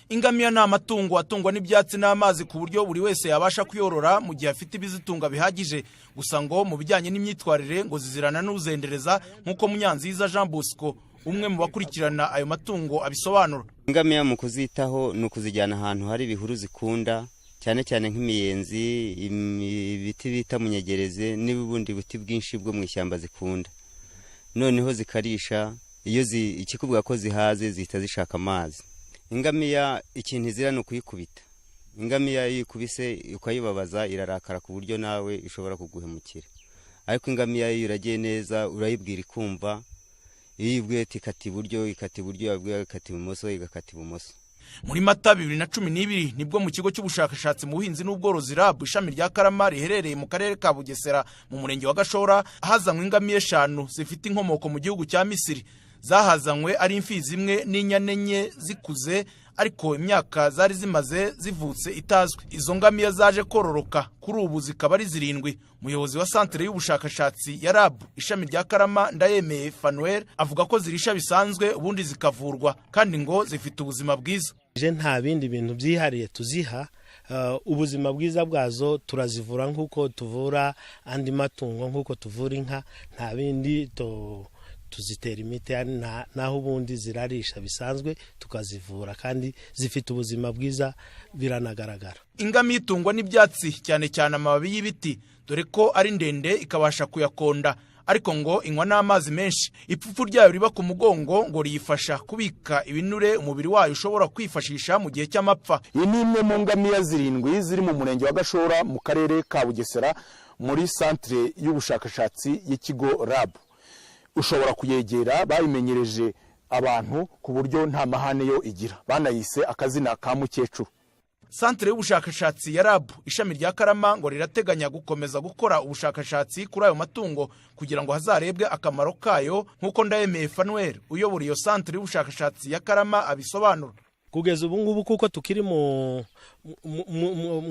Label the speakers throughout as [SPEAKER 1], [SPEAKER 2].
[SPEAKER 1] Ingamiya ni amatungo atungwa n'ibyatsi n'amazi ku buryo buri wese yabasha kuyorora mu gihe afite ibizitunga bihagije. Gusa ngo mu bijyanye n'imyitwarire ngo zizirana n'uzendereza nk'uko Munyanziza Jean Bosco umwe mu bakurikirana ayo matungo abisobanura.
[SPEAKER 2] Ingamiya mu kuzitaho ni ukuzijyana ahantu hari ibihuru zikunda, cyane cyane nk'imiyenzi, ibiti bita munyegereze n'ubundi buti bwinshi bwo mu ishyamba zikunda. Noneho zikarisha, iyo ikikuvuga ko zihaze zihita zishaka amazi. Ingamiya ikintu izira ni ukuyikubita. Ingamiya iyo ikubise ukayibabaza irarakara ku buryo nawe ishobora kuguhemukira. Ariko ingamiya iyo uragiye neza urayibwira ikumva, iyo ibwiye ikata iburyo, yabwiye ikata ibumoso, igakata ibumoso.
[SPEAKER 1] Muri Mata 2012 nibwo mu kigo cy'ubushakashatsi mu buhinzi n'ubworozi RAB ishami rya Karama riherereye mu karere ka Bugesera mu murenge wa Gashora hazanywe ingamiya 5 zifite inkomoko mu gihugu cya Misiri. Zahazanywe ari imfizi imwe n'inyana enye zikuze, ariko imyaka zari zimaze zivutse itazwi. Izo ngamiya zaje kororoka kuri ubu zikaba ari 7. Umuyobozi wa santere y'ubushakashatsi ya RAB ishami rya Karama Ndayemeye Fanuel avuga ko zirisha bisanzwe ubundi zikavurwa kandi ngo zifite ubuzima bwiza.
[SPEAKER 3] Nta bindi bintu byihariye tuziha, ubuzima bwiza bwazo turazivura nk'uko tuvura andi matungo, nk'uko tuvura inka, nta bindi tuzitera imiti naho ubundi zirarisha bisanzwe tukazivura kandi zifite ubuzima bwiza biranagaragara.
[SPEAKER 1] Ingamiya itungwa n'ibyatsi cyane cyane amababi y'ibiti, dore ko ari ndende ikabasha kuyakonda, ariko ngo inywa n'amazi menshi. Ipfufu ryayo riba ku mugongo ngo riyifasha kubika ibinure umubiri wayo ushobora kwifashisha mu gihe cy'amapfa.
[SPEAKER 4] Iyi ni imwe mu ngamiya 7 ziri mu murenge wa Gashora mu karere ka Bugesera muri santere y'ubushakashatsi y'ikigo RAB. Ushobora kuyegera, bayimenyereje abantu ku buryo nta mahane yo igira, banayise akazina ka mukecuru.
[SPEAKER 1] Santere y'ubushakashatsi ya RAB ishami rya Karama ngo rirateganya gukomeza gukora ubushakashatsi kuri ayo matungo kugira ngo hazarebwe akamaro kayo, nk'uko Ndayemeye Fanuel uyobora iyo santere y'ubushakashatsi ya Karama abisobanura.
[SPEAKER 3] Kugeza ubu ngubu kuko tukiri mu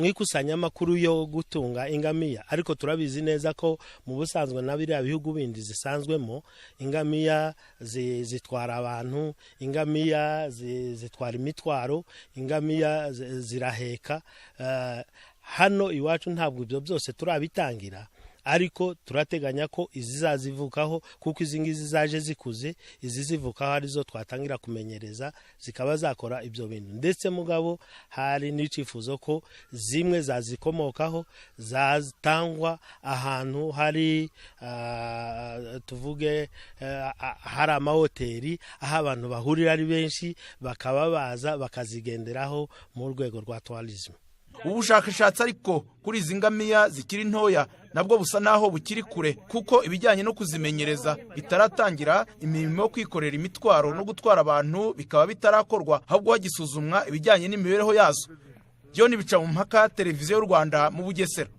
[SPEAKER 3] ikusanyamakuru yo gutunga ingamiya, ariko turabizi neza ko mu busanzwe na biriya bihugu bindi zisanzwemo ingamiya zitwara abantu, ingamiya zitwara imitwaro, ingamiya ziraheka. Hano iwacu ntabwo ibyo byose turabitangira, ariko turateganya ko izizazivukaho kuko izi ngizi zaje zikuze, izi zivukaho arizo twatangira kumenyereza zikaba zakora ibyo bintu. Ndetse mugabo hari n'icifuzo ko zimwe zazikomokaho zatangwa ahantu hari tuvuge hari amahoteli aho abantu bahurira ari benshi, bakaba baza bakazigenderaho mu rwego rwa tourism.
[SPEAKER 1] Ubushakashatsi ariko kuri izi ngamiya zikiri ntoya nabwo busa naho bukiri kure, kuko ibijyanye no kuzimenyereza bitaratangira. Imirimo yo kwikorera imitwaro no gutwara abantu bikaba bitarakorwa, ahubwo hagisuzumwa ibijyanye n'imibereho yazo. Byo nibica mu mpaka, televiziyo y'u Rwanda mu Bugesera.